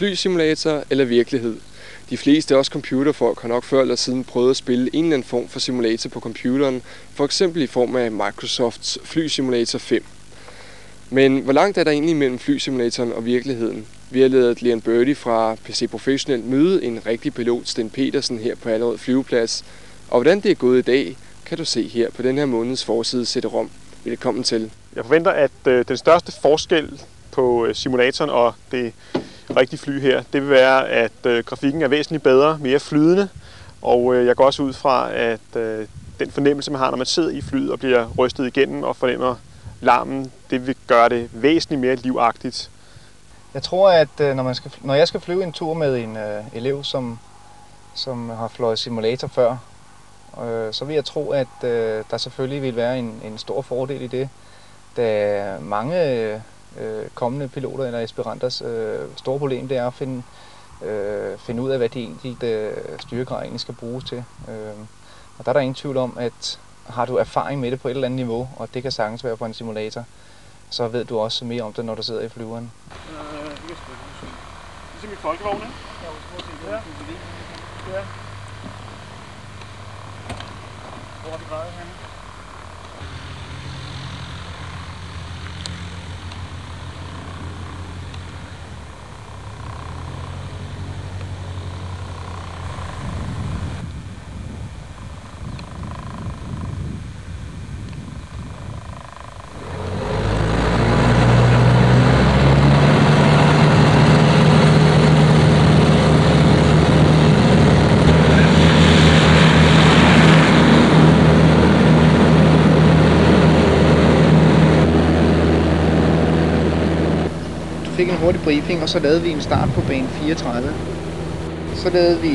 flysimulator eller virkelighed? De fleste af os computerfolk har nok før eller siden prøvet at spille en eller anden form for simulator på computeren, for eksempel i form af Microsofts Flysimulator 5. Men hvor langt er der egentlig mellem flysimulatoren og virkeligheden? Vi har ladet Leon Birdie fra PC Professionel møde en rigtig pilot, Sten Petersen, her på Allerød Flyveplads. Og hvordan det er gået i dag, kan du se her på den her måneds forside CD-ROM. Velkommen til. Jeg forventer, at den største forskel på simulatoren og det rigtige fly her, det vil være, at grafikken er væsentligt bedre, mere flydende. Og jeg går også ud fra, at den fornemmelse, man har, når man sidder i flyet og bliver rystet igennem og fornemmer larmen, det vil gøre det væsentligt mere livagtigt. Jeg tror, at når jeg skal flyve en tur med en elev, som har fløjet simulator før, så vil jeg tro, at der selvfølgelig vil være en stor fordel i det, da mange kommende piloter eller aspiranters store problem, det er at finde ud af, hvad de enkelte styregrader egentlig skal bruges til. Og der er der ingen tvivl om, at har du erfaring med det på et eller andet niveau, og det kan sagtens være på en simulator, så ved du også mere om det, når du sidder i flyveren. Ligesom i folkevognen? Ja. Ja. Hvor har vi drejet henne? Fik en hurtig briefing, og så lavede vi en start på bane 34. Så lavede vi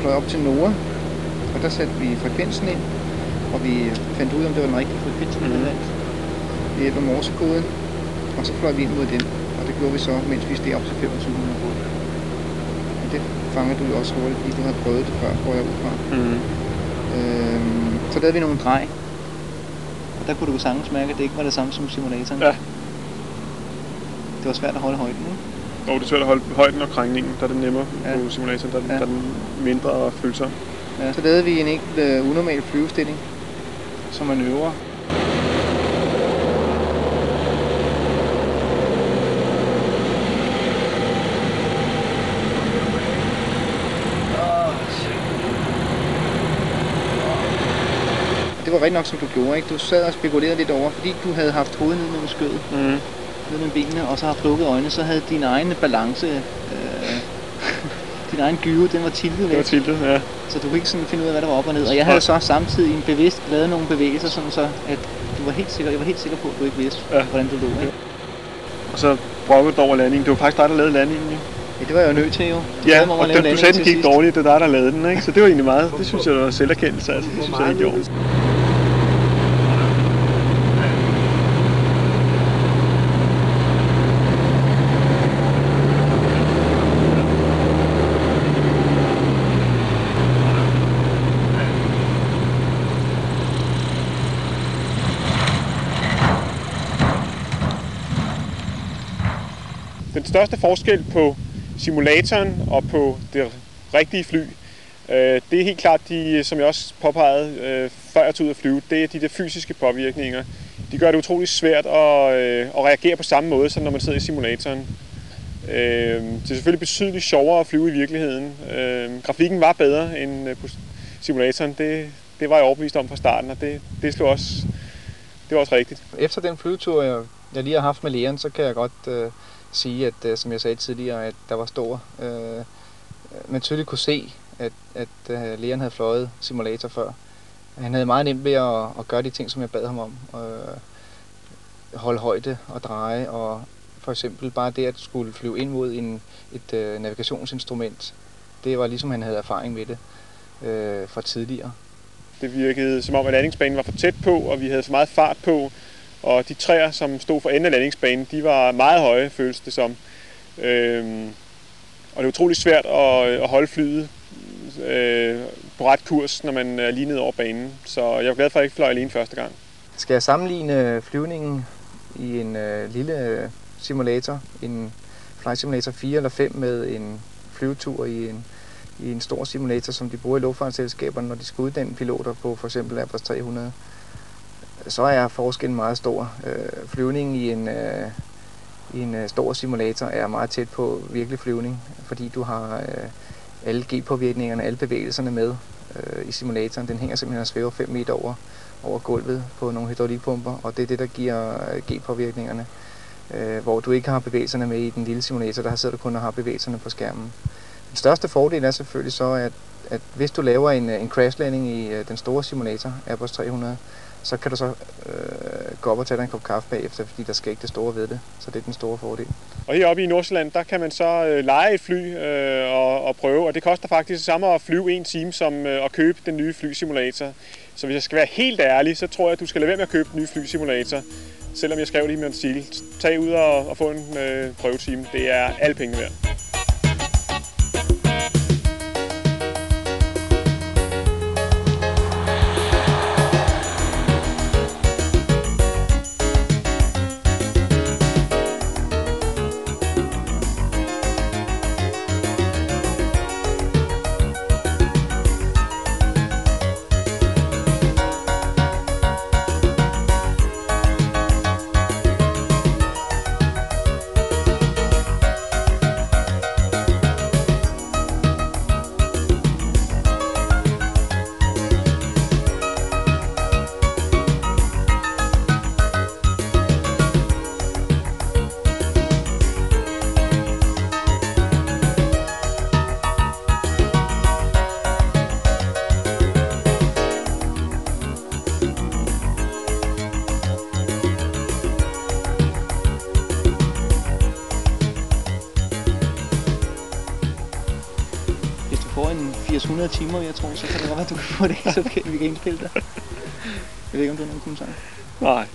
fløj op til Nora, og der satte vi frekvensen ind, og vi fandt ud af, om det var den rigtige frekvens, vi havde valgt ved hjælp af morsekoden, og så fløj vi ind mod den, og det gjorde vi så, mens vi steg op til 2500 fod. Og det fanger du jo også hurtigt, fordi du har prøvet det før, går jeg ud fra. Så lavede vi nogle drej, og der kunne du sagtens mærke, at det ikke var det samme som simulatoren. Ja. Det var svært at holde højden, ikke? Og det er svært at holde højden og krængningen, der er det nemmere på simulatoren, der er den mindre følsom. Ja. Så lavede vi en enkelt unormal flyvestilling som manøvre. Det var rigtig nok, som du gjorde, ikke? Du sad og spekulerede lidt over, fordi du havde haft hovedet ned mellem skødet. Ned med benene, og så har lukket øjnene, så havde din egen balance, din egen gyve, den var tiltet lidt. Det var tiltet, ja. Så du kunne ikke sådan finde ud af, hvad der var op og ned. Og jeg havde så samtidig bevidst lavet nogle bevægelser, sådan så at jeg var helt sikker på, at du ikke vidste, hvordan du lå. Ikke? Og så brokkede du over landingen. Det var faktisk dig, der lavede landingen, jo. Ja, det var jeg jo nødt til, jo. Ja, og du sagde, den gik dårligt, det er dig, der lavede den, ikke? Så det var egentlig meget, det synes jeg var selverkendelse, altså. Det synes jeg helt gjorde. Den største forskel på simulatoren og på det rigtige fly, det er helt klart, som jeg også påpegede før jeg tog ud at flyve, det er de der fysiske påvirkninger. De gør det utroligt svært at reagere på samme måde, som når man sidder i simulatoren. Det er selvfølgelig betydeligt sjovere at flyve i virkeligheden. Grafikken var bedre end på simulatoren, det var jeg overbevist om fra starten, og det var også rigtigt. Efter den flyvetur, jeg lige har haft med Leon, så kan jeg godt sige, at som jeg sagde tidligere, at der var stor. Man tydeligt kunne se, at Leon havde fløjet simulator før. Han havde meget nemt ved at gøre de ting, som jeg bad ham om. Holde højde og dreje, og for eksempel bare det at skulle flyve ind mod et navigationsinstrument. Det var ligesom han havde erfaring med det fra tidligere. Det virkede som om, at landingsbanen var for tæt på, og vi havde for meget fart på. Og de træer, som stod for enden af landingsbanen, de var meget høje, føles det som. Og det er utroligt svært at holde flyet på ret kurs, når man er lige ned over banen. Så jeg er glad for, at jeg ikke fløj alene første gang. Skal jeg sammenligne flyvningen i en lille simulator, en Flight Simulator 4 eller 5 med en flyvetur i en stor simulator, som de bruger i luftfartsselskaberne, når de skal uddanne piloter på for eksempel Airbus 300, så er forskellen meget stor. Flyvning i en stor simulator er meget tæt på virkelig flyvning, fordi du har alle G-påvirkningerne, alle bevægelserne med i simulatoren. Den hænger simpelthen og svæver 5 meter over gulvet på nogle hydraulikpumper, og det er det, der giver G-påvirkningerne. Hvor du ikke har bevægelserne med i den lille simulator, der sidder du kun og har bevægelserne på skærmen. Den største fordel er selvfølgelig så, at hvis du laver en crashlanding i den store simulator, Airbus 300, så kan du så gå op og tage dig en kop kaffe bagefter, fordi der sker ikke det store ved det. Så det er den store fordel. Og heroppe i Nordsjælland, der kan man så leje et fly og prøve, og det koster faktisk det samme at flyve 1 time som at købe den nye flysimulator. Så hvis jeg skal være helt ærlig, så tror jeg, at du skal lade være med at købe den nye flysimulator. Selvom jeg skrev det i min artikel. Tag ud og få en prøvetime. Det er alle pengene værd. Får en 800 timer, jeg tror, så kan det godt være, at du kan få det, så vi kan indspille det. Jeg ved ikke, om du har nogen kommentarer? Nej.